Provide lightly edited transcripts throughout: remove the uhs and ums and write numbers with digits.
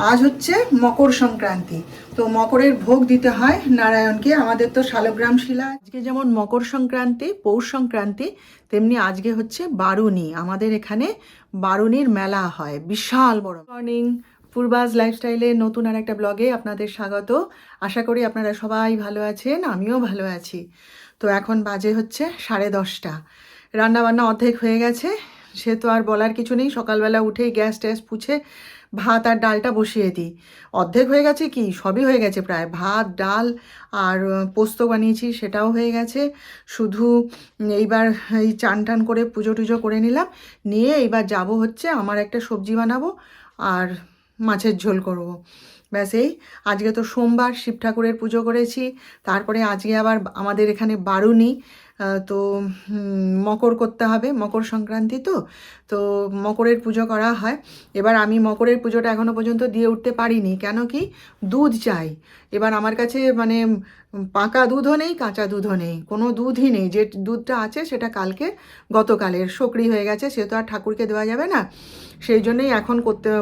আজ হচ্ছে মকর সংক্রান্তি। তো মকরের ভোগ দিতে হয় নারায়ণকে। আমাদের তো শালগ্রাম শিলা। আজকে যেমন মকর সংক্রান্তি, পৌষ সংক্রান্তি, তেমনি আজকে হচ্ছে বারুনি। আমাদের এখানে বারুনির মেলা হয়, বিশাল বড়। মর্নিং, পূর্বাজ লাইফস্টাইলে নতুন আর একটা ব্লগে আপনাদের স্বাগত। আশা করি আপনারা সবাই ভালো আছেন, আমিও ভালো আছি। তো এখন বাজে হচ্ছে 10:30। রান্নাবান্না অর্ধেক হয়ে গেছে, সে তো আর বলার কিছু নেই। সকালবেলা উঠেই গ্যাস ট্যাস পুছে ভাত আর ডালটা বসিয়ে দিই। অর্ধেক হয়ে গেছে কি, সবই হয়ে গেছে প্রায়। ভাত, ডাল আর পোস্ত বানিয়েছি, সেটাও হয়ে গেছে। শুধু এইবার এই চান টান করে পুজো টুজো করে নিলাম, নিয়ে এইবার যাব হচ্ছে আমার একটা সবজি বানাবো আর মাছের ঝোল করব। ব্যাস এই। আজকে তো সোমবার, শিব ঠাকুরের পুজো করেছি। তারপরে আজকে আবার আমাদের এখানে বারুনি। তো মকর করতে হবে, মকর সংক্রান্তি তো। তো মকরের পুজো করা হয়। এবার আমি মকরের পুজোটা এখনও পর্যন্ত দিয়ে উঠতে পারিনি, কেন কি দুধ চাই। এবার আমার কাছে মানে পাকা দুধও নেই, কাঁচা দুধও নেই, কোনো দুধই নেই। যে দুধটা আছে সেটা গতকালের সকরি হয়ে গেছে, সে তো আর ঠাকুরকে দেওয়া যাবে না। সেই জন্যই এখন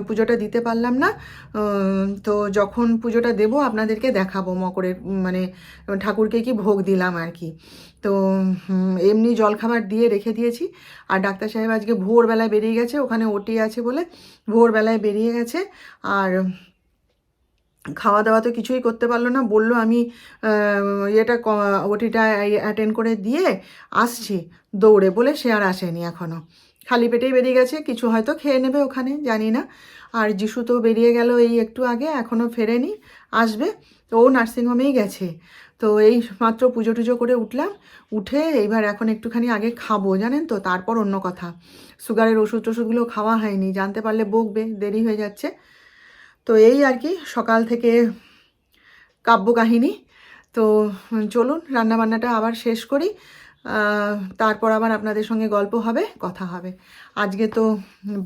পুজোটা দিতে পারলাম না। তো যখন পুজোটা দেব আপনাদেরকে দেখাবো মকরের মানে ঠাকুরকে কি ভোগ দিলাম আর কি। তো এমনি জলখাবার দিয়ে রেখে দিয়েছি। আর ডাক্তার সাহেব আজকে ভোরবেলায় বেরিয়ে গেছে, ওখানে ওটি আছে বলে ভোরবেলায় বেরিয়ে গেছে। আর খাওয়া দাওয়া তো কিছুই করতে পারলো না, বললো আমি ওটিটা অ্যাটেন্ড করে দিয়ে আসছি দৌড়ে, বলে সে আর আসেনি এখনও। খালি পেটেই বেরিয়ে গেছে, কিছু হয়তো খেয়ে নেবে ওখানে, জানি না। আর যিশু তো বেরিয়ে গেল এই একটু আগে, এখনও ফেরেনি, আসবে। তো ও নার্সিংহোমেই গেছে। তো এই মাত্র পুজো টুজো করে উঠলাম, উঠে এইবার এখন একটুখানি আগে খাবো জানেন তো, তারপর অন্য কথা। সুগারের ওষুধ টষুধগুলো খাওয়া হয়নি, জানতে পারলে বকবে, দেরি হয়ে যাচ্ছে। তো এই আর কি সকাল থেকে কাব্য কাহিনী। তো চলুন রান্নাবান্নাটা আবার শেষ করি, তারপর আবার আপনাদের সঙ্গে গল্প হবে, কথা হবে। আজকে তো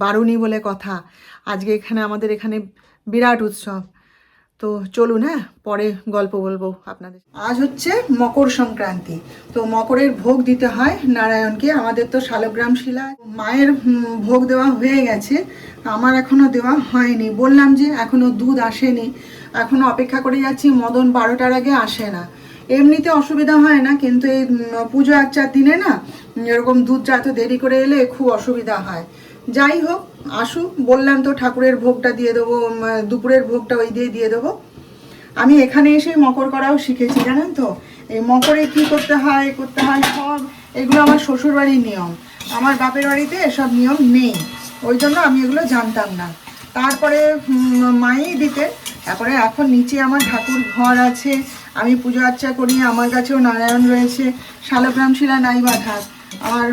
বারুনি বলে কথা, আজকে আমাদের এখানে বিরাট উৎসব। তো চলুন, হ্যাঁ, পরে গল্প বলবো আপনাদের। আজ হচ্ছে মকর সংক্রান্তি। তো মকরের ভোগ দিতে হয় নারায়ণকে। আমাদের তো শালগ্রাম শিলা। মায়ের ভোগ দেওয়া হয়ে গেছে, আমার এখনো দেওয়া হয়নি। বললাম যে এখনো দুধ আসেনি, এখনো অপেক্ষা করে যাচ্ছি। মদন 12টার আগে আসে না। এমনিতে অসুবিধা হয় না, কিন্তু এই পুজো 1-4 দিনে না এরকম দুধটা এত দেরি করে এলে খুব অসুবিধা হয়। যাই হোক, আসুক। বললাম তো ঠাকুরের ভোগটা দিয়ে দেবো, দুপুরের ভোগটা ওই দিয়ে দেবো। আমি এখানে এসে মকর করাও শিখেছি জানেন তো। এই মকরে কি করতে হয় সব এগুলো আমার শ্বশুরবাড়ির নিয়ম। আমার বাপের বাড়িতে এসব নিয়ম নেই, ওই জন্য আমি এগুলো জানতাম না। তারপরে মাই দিতে। তারপরে এখন নিচে আমার ঠাকুর ঘর আছে, আমি পুজো আর্চা করি। আমার কাছেও নারায়ণ রয়েছে, শালগ্রাম শিলা নাইবা থাক, আমার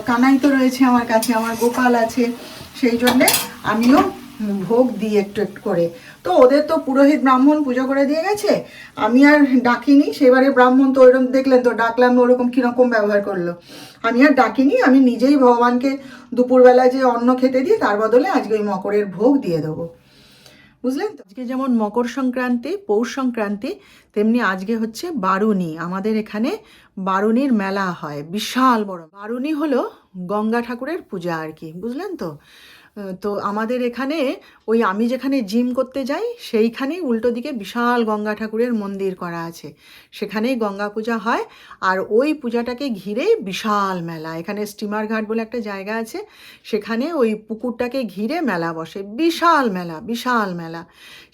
কানাই তো রয়েছে আমার কাছে, আমার গোপাল আছে। সেই জন্যে আমিও ভোগ দিই একটু একটু করে। তো ওদের তো পুরোহিত ব্রাহ্মণ পুজো করে দিয়ে গেছে, আমি আর ডাকিনি। সেবারে ব্রাহ্মণ তো ওইরকম দেখলেন তো, ডাকলাম ওরকম কীরকম ব্যবহার করলো। আমি আর ডাকিনি, আমি নিজেই ভগবানকে দুপুরবেলা যে অন্ন খেতে দিই, তার বদলে আজকে ওই মকরের ভোগ দিয়ে দেবো, বুঝলেন তো। আজকে যেমন মকর সংক্রান্তি, পৌষ সংক্রান্তি, তেমনি আজকে হচ্ছে বারুনি। আমাদের এখানে বারুনির মেলা হয়, বিশাল বড়। বারুনি হলো গঙ্গা ঠাকুরের পূজা আর কি, বুঝলেন তো। তো আমাদের এখানে ওই আমি যেখানে জিম করতে যাই সেইখানেই উল্টো দিকে বিশাল গঙ্গা ঠাকুরের মন্দির করা আছে, সেখানেই গঙ্গা পূজা হয়। আর ওই পূজাটাকে ঘিরেই বিশাল মেলা। এখানে স্টিমার ঘাট বলে একটা জায়গা আছে, সেখানে ওই পুকুরটাকে ঘিরে মেলা বসে, বিশাল মেলা, বিশাল মেলা।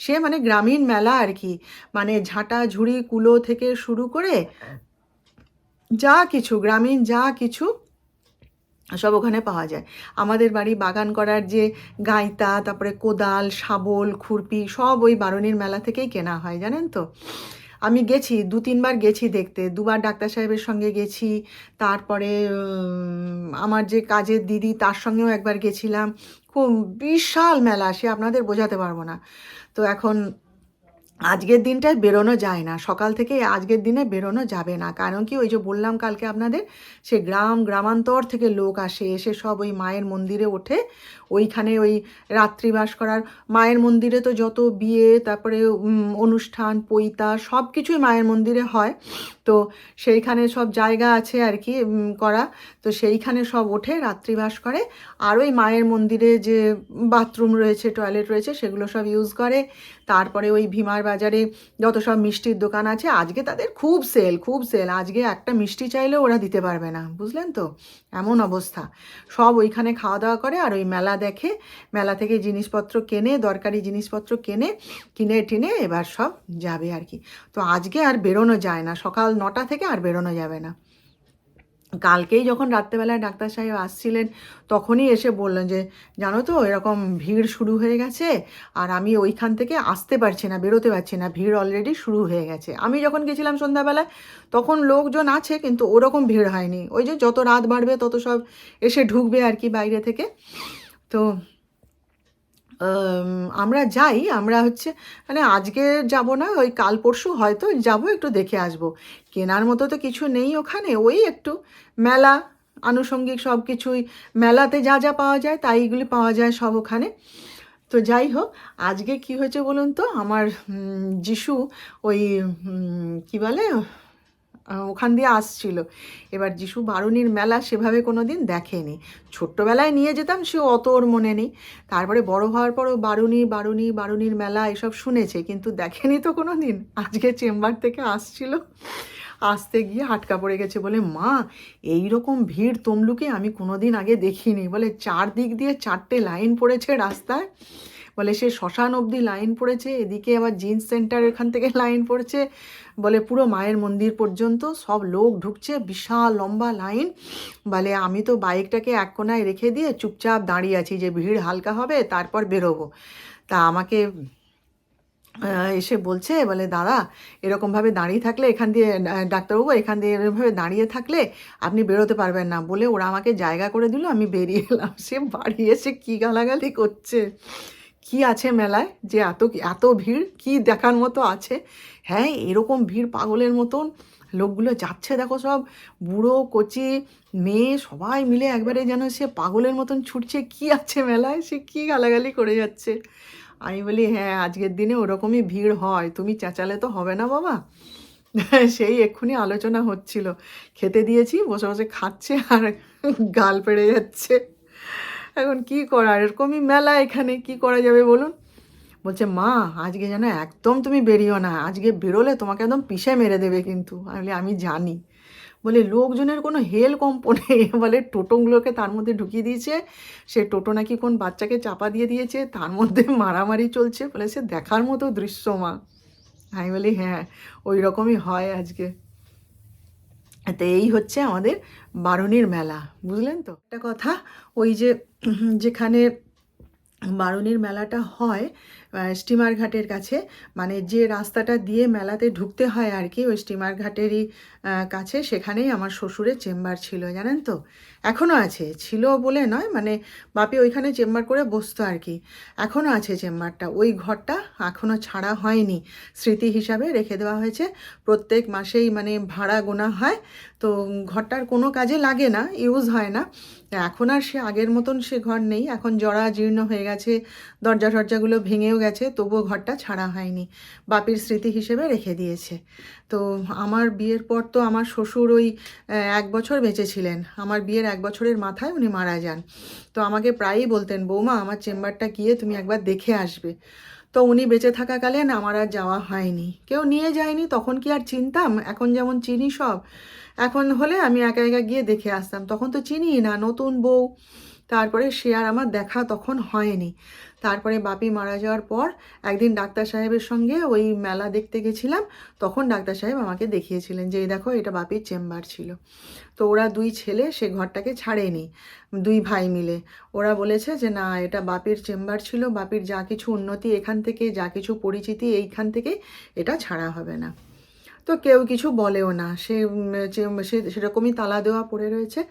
সে মানে গ্রামীণ মেলা আর কি, মানে ঝাঁটা ঝুড়ি কুলো থেকে শুরু করে যা কিছু গ্রামীণ যা কিছু সব ওখানে পাওয়া যায়। আমাদের বাড়ি বাগান করার যে গাইতা, তারপরে কোদাল, শাবল, খুরপি, সব ওই বারুনির মেলা থেকেই কেনা হয় জানেন তো। আমি গেছি 2-3 বার গেছি দেখতে, 2বার ডাক্তার সাহেবের সঙ্গে গেছি, তারপরে আমার যে কাজের দিদি তার সঙ্গেও একবার গেছিলাম। খুব বিশাল মেলা, সে আপনাদের বোঝাতে পারবো না। তো এখন আজকের দিনটায় বেরোনো যায় না, সকাল থেকে আজকের দিনে বেরোনো যাবে না। কারণ কি, ওই যে বললাম কালকে আপনাদের, সে গ্রামান্তর থেকে লোক আসে, এসে সব ওই মায়ের মন্দিরে ওঠে, ওইখানে ওই রাত্রিবাস করার। মায়ের মন্দিরে তো যত বিয়ে, তারপরে অনুষ্ঠান, পৈতা, সব কিছুই মায়ের মন্দিরে হয়। তো সেইখানে সব জায়গা আছে আর কি করা, তো সেইখানে সব ওঠে, রাত্রিবাস করে। আর ওই মায়ের মন্দিরে যে বাথরুম রয়েছে, টয়লেট রয়েছে, সেগুলো সব ইউজ করে। তারপরে ওই ভীমার বাজারে যত সব মিষ্টির দোকান আছে, আজকে তাদের খুব সেল, খুব সেল। আজকে একটা মিষ্টি চাইলেও ওরা দিতে পারবে না, বুঝলেন তো, এমন অবস্থা। সব ওইখানে খাওয়া দাওয়া করে আর ওই মেলা দেখে, মেলা থেকে জিনিসপত্র কেনে, দরকারি জিনিসপত্র কিনে টিনে এবার সব যাবে আর কি। তো আজকে আর বেরোনো যায় না, সকাল 9টা থেকে আর বেরোনো যাবে না। কালকেই যখন রাত্রেবেলায় ডাক্তার সাহেব আসছিলেন, তখনই এসে বললেন যে জানো তো এরকম ভিড় শুরু হয়ে গেছে, আর আমি ওইখান থেকে আসতে পারছি না, বেরোতে পারছি না, ভিড় অলরেডি শুরু হয়ে গেছে। আমি যখন গেছিলাম সন্ধ্যাবেলায়, তখন লোকজন আছে, কিন্তু ওরকম ভিড় হয়নি। ওই যে যত রাত বাড়বে তত সব এসে ঢুকবে আর কি বাইরে থেকে। তো আমরা যাই, আমরা হচ্ছে মানে আজকে যাব না, ওই কাল পরশু হয়তো যাব, একটু দেখে আসব। কেনার মতো তো কিছু নেই ওখানে, ওই একটু মেলা, আনুষঙ্গিক সব কিছুই, মেলাতে যা যা পাওয়া যায় তাইগুলি পাওয়া যায় সব ওখানে। তো যাই হোক, আজকে কি হয়েছে বলুন তো, আমার যিশু ওই কি বলে, ওখান দিয়ে আসছিল। এবার যিশু বারুণীর মেলা সেভাবে কোনো দিন দেখেনি। ছোট্টবেলায় নিয়ে যেতাম, সে অত ওর মনে নেই। তারপরে বড় হওয়ার পরও বারুণীর মেলা এসব শুনেছে, কিন্তু দেখেনি তো কোনো দিন। আজকে চেম্বার থেকে আসছিল, আসতে গিয়ে আটকা পড়ে গেছে, বলে মা এই রকম ভিড় তমলুকে আমি কোনো দিন আগে দেখিনি। বলে চারদিক দিয়ে 4টে লাইন পড়েছে রাস্তায়, বলে সে শ্মশান অবধি লাইন পড়েছে, এদিকে আবার জিন্স সেন্টার এখান থেকে লাইন পড়েছে, বলে পুরো মায়ের মন্দির পর্যন্ত সব লোক ঢুকছে, বিশাল লম্বা লাইন। বলে আমি তো বাইকটাকে এক কোনায় রেখে দিয়ে চুপচাপ দাঁড়িয়ে আছি যে ভিড় হালকা হবে তারপর বেরোবো। তা আমাকে এসে বলছে, বলে দাদা এরকমভাবে দাঁড়িয়ে থাকলে এখান দিয়ে, ডাক্তারবাবু এখান দিয়ে এরকমভাবে দাঁড়িয়ে থাকলে আপনি বেরোতে পারবেন না। বলে ওরা আমাকে জায়গা করে দিল, আমি বেরিয়ে এলাম। সে বাড়ি এসে কী গালাগালি করছে, কি আছে মেলায় যে এত এত ভিড়, কি দেখার মতো আছে? হ্যাঁ, এরকম ভিড় পাগলের মতন লোকগুলো যাচ্ছে, দেখো সব বুড়ো কচি মেয়ে সবাই মিলে একবারে যেন সে পাগলের মতন ছুটছে, কি আছে মেলায়, সে কি গালাগালি করে যাচ্ছে। আমি বলি হ্যাঁ, আজকের দিনে ওরকমই ভিড় হয়, তুমি চেঁচালে তো হবে না বাবা। সেই এক্ষুনি আলোচনা হচ্ছিল, খেতে দিয়েছি, বসে বসে খাচ্ছে আর গাল পেড়ে যাচ্ছে। এখন কি করার, এরকমই মেলা, এখানে কি করা যাবে বলুন। বলছে মা আজকে যেন একদম তুমি বেরিও না, আজকে বেরোলে তোমাকে একদম পিষে মেরে দেবে কিন্তু। আমি বলি আমি জানি। বলে লোকজনের কোনো হেল কম্প নেই, বলে টোটোগুলোকে তার মধ্যে ঢুকিয়ে দিয়েছে, সে টোটো নাকি কোন বাচ্চাকে চাপা দিয়ে দিয়েছে, তার মধ্যে মারামারি চলছে, বলে সে দেখার মতো দৃশ্য মা। আমি বলি হ্যাঁ, ওই রকমই হয় আজকে। তো এই হচ্ছে আমাদের বারুণীর মেলা, বুঝলেন তো। একটা কথা, ওই যে যেখানে বারুণীর মেলাটা হয়, স্টিমার ঘাটের কাছে, মানে যে রাস্তাটা দিয়ে মেলাতে ঢুকতে হয় আর কি, ওই স্টিমার ঘাটেরই কাছে, সেখানেই আমার শ্বশুরের চেম্বার ছিল, জানেন তো। এখনও আছে, ছিল বলে নয়, মানে বাপি ওইখানে চেম্বার করে বসতো আর কি। এখনও আছে চেম্বারটা, ওই ঘরটা এখনও ছাড়া হয়নি, স্মৃতি হিসাবে রেখে দেওয়া হয়েছে। প্রত্যেক মাসেই মানে ভাড়া গোনা হয়, তো ঘরটার কোনো কাজে লাগে না, ইউজ হয় না। এখন আর সে আগের মতন সে ঘর নেই, এখন জরা জীর্ণ হয়ে গেছে, দরজা টরজাগুলো ভেঙেও গেছে, তবুও ঘরটা ছাড়া হয়নি, বাপির স্মৃতি হিসেবে রেখে দিয়েছে। তো আমার বিয়ের পর তো আমার শ্বশুর ওই 1 বছর বেঁচে ছিলেন, আমার বিয়ের 1 বছরের মাথায় উনি মারা যান। তো আমাকে প্রায়ই বলতেন, বৌমা আমার চেম্বারটা গিয়ে তুমি একবার দেখে আসবে। তো উনি বেঁচে থাকাকালীন আমার আর যাওয়া হয়নি, কেউ নিয়ে যায়নি, তখন কি আর চিনতাম, এখন যেমন চিনি সব। এখন হলে আমি একা একা গিয়ে দেখে আসতাম, তখন তো চিনি না, নতুন বউ। তারপরে সে আর আমার দেখা তখন হয়নি। তারপরে বাপি মারা যাওয়ার পর একদিন ডাক্তার সাহেবের সঙ্গে ওই মেলা দেখতে গেছিলাম, তখন ডাক্তার সাহেব আমাকে দেখিয়েছিলেন যে এই দেখো এটা বাপির চেম্বার ছিল। তো ওরা 2 ছেলে সে ঘরটাকে ছাড়েনি, 2 ভাই মিলে ওরা বলেছে যে না, এটা বাপির চেম্বার ছিল, বাপির যা কিছু উন্নতি এখান থেকে, যা কিছু পরিচিতি এইখান থেকে, এটা ছাড়া হবে না। তো কেউ কিছু বলেও না। সে সেরকমই তালা দেওয়া পড়ে রয়েছে,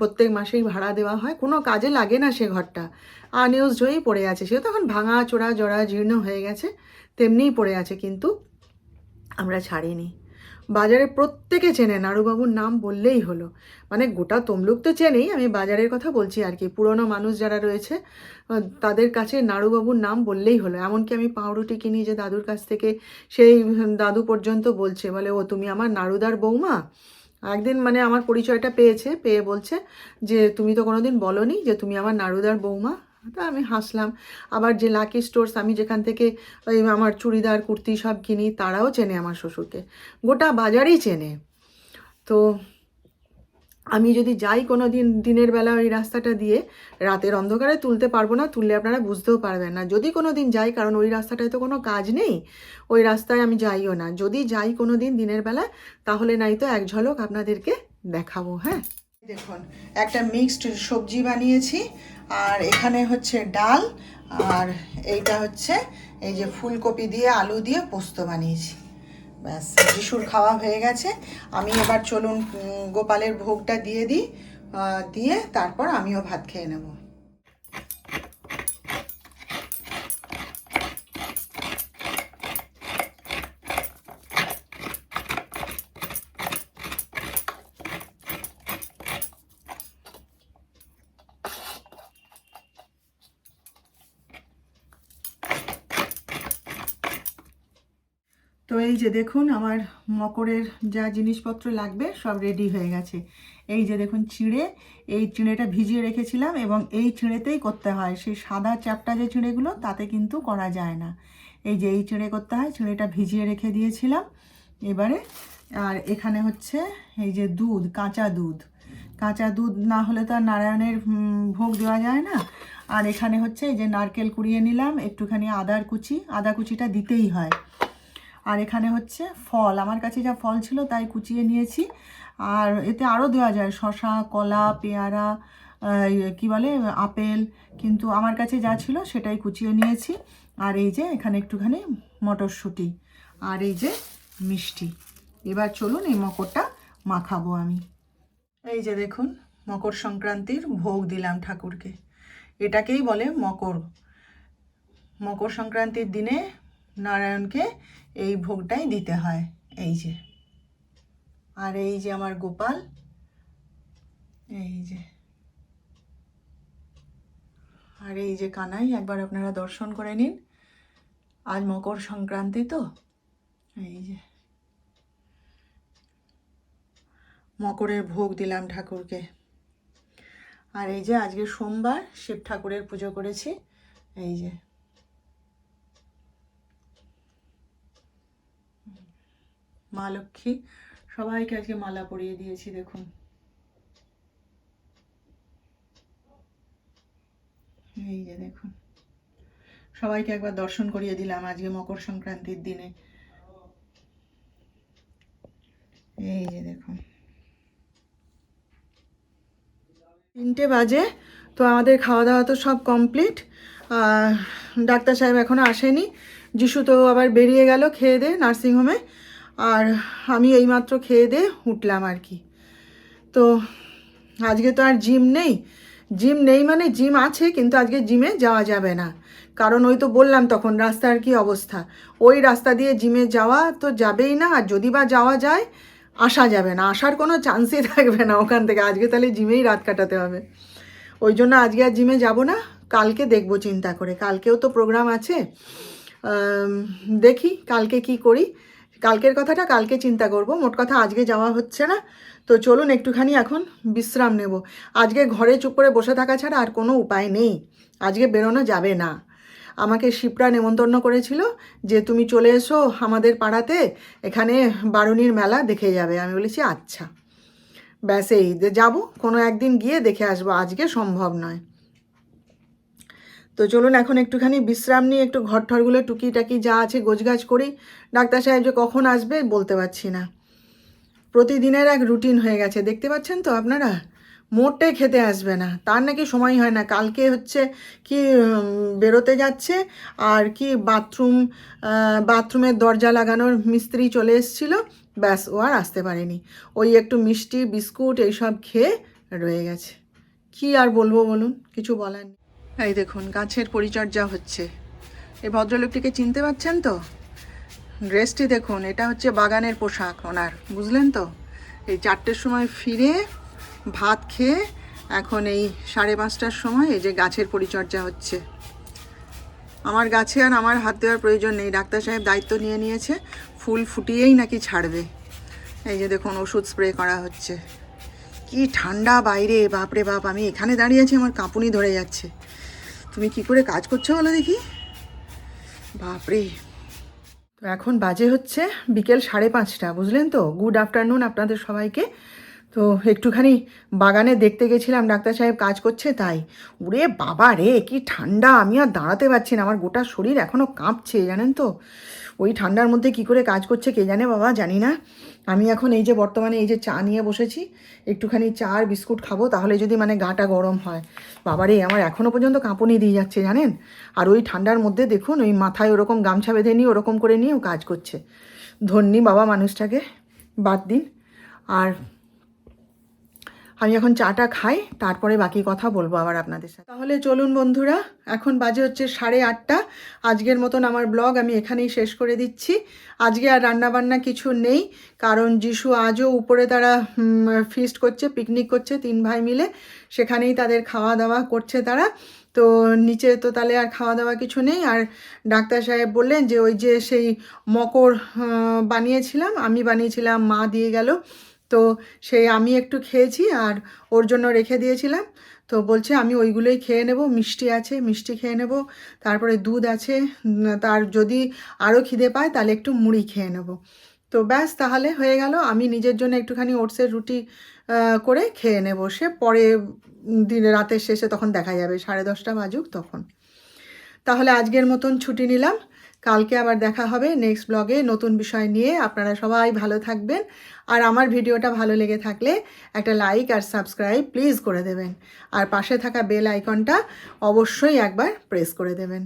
প্রত্যেক মাসেই ভাড়া দেওয়া হয়, কোনো কাজে লাগে না সে ঘরটা, আনইউজড হয়েই পড়ে আছে। সে তখন ভাঙা চোরা জরা জীর্ণ হয়ে গেছে, তেমনিই পড়ে আছে, কিন্তু আমরা ছাড়িনি। বাজারে প্রত্যেকে চেনে, নাড়ুবাবুর নাম বললেই হলো, মানে গোটা তমলুক তো চেনেই, আমি বাজারের কথা বলছি আর কি। পুরনো মানুষ যারা রয়েছে তাদের কাছে নাড়ুবাবুর নাম বললেই হলো। এমনকি আমি পাউরুটি কিনি যে দাদুর কাছ থেকে, সেই দাদু পর্যন্ত বলছে, বলে ও তুমি আমার নাড়ুদার বৌমা। একদিন মানে আমার পরিচয়টা পেয়ে বলছে যে তুমি তো কোনোদিন বলোনি যে তুমি আমার নাড়ুদার বৌমা। তা আমি হাসলাম। আবার যে লাকি স্টোর্স, আমি যেখান থেকে ওই আমার চুড়িদার কুর্তি সব কিনি, তারাও চেনে আমার শ্বশুরকে, গোটা বাজারই চেনে। তো আমি যদি যাই কোনো দিনের বেলা ওই রাস্তাটা দিয়ে, রাতের অন্ধকারে তুলতে পারবো না, তুললে আপনারা বুঝতেও পারবেন না। যদি কোনো দিন যাই, কারণ ওই রাস্তাটায় তো কোনো কাজ নেই, ওই রাস্তায় আমি যাইও না। যদি যাই কোনো দিনের বেলা, তাহলে নাই তো এক ঝলক আপনাদেরকে দেখাবো। হ্যাঁ, দেখুন একটা মিক্সড সবজি বানিয়েছি, আর এখানে হচ্ছে ডাল, আর এইটা হচ্ছে এই যে ফুলকপি দিয়ে আলু দিয়ে পোস্ত বানিয়েছি। ব্যাস, যিশুর খাওয়া হয়ে গেছে। আমি এবার চলুন গোপালের ভোগটা দিয়ে দিই, দিয়ে তারপর আমিও ভাত খেয়ে নেব। তো এই যে দেখুন, আমার মকরের যা জিনিসপত্র লাগবে সব রেডি হয়ে গেছে। এই যে দেখুন চিঁড়ে, এই চিঁড়েটা ভিজিয়ে রেখেছিলাম, এবং এই চিঁড়েতেই করতে হয়। সেই সাদা চ্যাপটা যে চিঁড়েগুলো, তাতে কিন্তু করা যায় না। এই যে এই চিঁড়ে করতে হয়, চিঁড়েটা ভিজিয়ে রেখে দিয়েছিলাম এবারে। আর এখানে হচ্ছে এই যে দুধ, কাঁচা দুধ না হলে তো আর নারায়ণের ভোগ দেওয়া যায় না। আর এখানে হচ্ছে এই যে নারকেল কুড়িয়ে নিলাম, একটুখানি আদা কুচিটা দিতেই হয়। আর এখানে হচ্ছে ফল, আমার কাছে যা ফল ছিল তাই কুচিয়ে নিয়েছি। আর এতে আরও দেওয়া যায়, শসা, কলা, পেয়ারা, কি বলে আপেল, কিন্তু আমার কাছে যা ছিল সেটাই কুচিয়ে নিয়েছি। আর এই যে এখানে একটুখানি মটরশুঁটি, আর এই যে মিষ্টি। এবার চলুন এই মকরটা মাখাবো আমি। এই যে দেখুন, মকর সংক্রান্তির ভোগ দিলাম ঠাকুরকে। এটাকেই বলে মকর সংক্রান্তির দিনে নারায়ণকে এই ভোগটাই দিতে হয়। এই যে, আর এই যে আমার গোপাল, এই যে, আর এই যে কানাই, একবার আপনারা দর্শন করে নিন। আজ মকর সংক্রান্তি তো, এই যে মকরের ভোগ দিলাম ঠাকুরকে। আর এই যে আজকে সোমবার, শিব ঠাকুরের পুজো করেছি। এই যে মা লক্ষ্মী, সবাইকে আজকে মালা পরিয়ে দিয়েছি। দেখুন, এই যে দেখুন, সবাইকে একবার দর্শন করিয়ে দিলাম আজকে মকর সংক্রান্তির দিনে। এই যে দেখুন, 3টে বাজে। তো আমাদের খাওয়া দাওয়া তো সব কমপ্লিট। ডাক্তার সাহেব এখনও আসেনি। যিশু তো আবার বেরিয়ে গেল খেয়ে দে নার্সিংহোমে, আর আমি এইমাত্র খেয়ে দে উঠলাম আর কি। তো আজকে তো আর জিম নেই মানে জিম আছে, কিন্তু আজকে জিমে যাওয়া যাবে না, কারণ ওই তো বললাম তখন রাস্তার কি অবস্থা। ওই রাস্তা দিয়ে জিমে যাওয়া তো যাবেই না, আর যদি বা যাওয়া যায় আসা যাবে না, আসার কোনো চান্সই থাকবে না ওখান থেকে। আজকে তাহলে জিমেই রাত কাটাতে হবে। ওই জন্য আজকে আর জিমে যাব না, কালকে দেখবো চিন্তা করে। কালকেও তো প্রোগ্রাম আছে, দেখি কালকে কি করি। কালকের কথাটা কালকে চিন্তা করব, মোট কথা আজকে যাওয়া হচ্ছে না। তো চলুন একটুখানি এখন বিশ্রাম নেব। আজকে ঘরে চুপ করে বসে থাকা ছাড়া আর কোনো উপায় নেই, আজকে বেরোনো যাবে না। আমাকে শিপ্রা নেমন্তন্ন করেছিল যে তুমি চলে এসো আমাদের পাড়াতে, এখানে বারুণীর মেলা দেখে যাবে। আমি বলেছি আচ্ছা, ব্যাস এই যাবো, কোনো একদিন গিয়ে দেখে আসবো, আজকে সম্ভব নয়। তো চলুন এখন একটুখানি বিশ্রাম নিয়ে একটু ঘর ঠরগুলো টুকিটাকি যা আছে গোছগাছ করি। ডাক্তার সাহেব যে কখন আসবে বলতে পারছি না। প্রতিদিনের এক রুটিন হয়ে গেছে, দেখতে পাচ্ছেন তো আপনারা, মোটে খেতে আসবে না, তার নাকি সময় হয় না। কালকে হচ্ছে কি বেরোতে যাচ্ছে, আর কি বাথরুমের দরজা লাগানোর মিস্ত্রি চলে এসেছিলো, ব্যাস ও আর আসতে পারেনি। ওই একটু মিষ্টি বিস্কুট এইসব খেয়ে রয়ে গেছে। কি আর বলবো বলুন, কিছু বলার নেই। এই দেখুন গাছের পরিচর্যা হচ্ছে। এই ভদ্রলোকটিকে চিনতে পারছেন তো? ড্রেসটি দেখুন, এটা হচ্ছে বাগানের পোশাক ওনার, বুঝলেন তো? এই 4টের সময় ফিরে ভাত খেয়ে এখন এই 5:30টার সময় এই যে গাছের পরিচর্যা হচ্ছে। আমার গাছে আর আমার হাত দেওয়ার প্রয়োজন নেই, ডাক্তার সাহেব দায়িত্ব নিয়ে নিয়েছে, ফুল ফুটিয়েই নাকি ছাড়বে। এই যে দেখুন ওষুধ স্প্রে করা হচ্ছে। কি ঠান্ডা বাইরে, বাপরে বাপ, আমি এখানে দাঁড়িয়ে আছি, আমার কাঁপুনি ধরে যাচ্ছে। তুমি কি করে কাজ করছো বলো দেখি, বাপরে। তো এখন বাজে হচ্ছে বিকেল 5:30, বুঝলেন তো? গুড আফটারনুন আপনাদের সবাইকে। তো একটুখানি বাগানে দেখতে গেছিলাম, ডাক্তার সাহেব কাজ করছে তাই। ওরে বাবা রে, কি ঠান্ডা, আমি আর দাঁড়াতে পারছি না, আমার গোটা শরীর এখনও কাঁপছে, জানেন তো? ওই ঠান্ডার মধ্যে কি করে কাজ করছে কে জানে বাবা, জানি না। আমি এখন এই যে বর্তমানে এই যে চা নিয়ে বসেছি, একটুখানি চা আর বিস্কুট খাবো, তাহলে যদি মানে গাটা গরম হয়। বাবারে, আমার এখনও পর্যন্ত কাঁপুনি দিয়ে যাচ্ছে জানেন। আর ওই ঠান্ডার মধ্যে দেখুন, ওই মাথায় ওরকম গামছা বেঁধে নিয়ে ওরকম করে নিয়েও কাজ করছে। ধন্যি বাবা মানুষটাকে, বাদ দিন। আর আমি এখন চাটা খাই, তারপরে বাকি কথা বলবো আবার আপনাদের সাথে। তাহলে চলুন বন্ধুরা, এখন বাজে হচ্ছে 8:30। আজকের মতন আমার ব্লগ আমি এখানেই শেষ করে দিচ্ছি। আজকে আর রান্নাবান্না কিছু নেই, কারণ যিশু আজও উপরে তারা ফিস্ট করছে, পিকনিক করছে 3 ভাই মিলে, সেখানেই তাদের খাওয়া দাওয়া করছে তারা। তো নিচে তো তাহলে আর খাওয়া দাওয়া কিছু নেই। আর ডাক্তার সাহেব বললেন যে ওই যে সেই মকর বানিয়েছিলাম, আমি বানিয়েছিলাম, মা দিয়ে গেল, তো সেই আমি একটু খেয়েছি আর ওর জন্য রেখে দিয়েছিলাম। তো বলছে আমি ওইগুলোই খেয়ে নেব, মিষ্টি আছে মিষ্টি খেয়ে নেব, তারপরে দুধ আছে, তার যদি আরও খিদে পায় তাহলে একটু মুড়ি খেয়ে নেব। তো ব্যাস তাহলে হয়ে গেল। আমি নিজের জন্য একটুখানি ওটসের রুটি করে খেয়ে নেব, সে পরে দিনে রাতের শেষে তখন দেখা যাবে, 10:30 বাজুক তখন। তাহলে আজকের মতন ছুটি নিলাম, কালকে আবার দেখা হবে নেক্সট ব্লগে নতুন বিষয় নিয়ে। আপনারা সবাই ভালো থাকবেন, আর আমার ভিডিওটা ভালো লেগে থাকলে একটা লাইক আর সাবস্ক্রাইব প্লিজ করে দেবেন, আর পাশে থাকা বেল আইকনটা অবশ্যই একবার প্রেস করে দেবেন।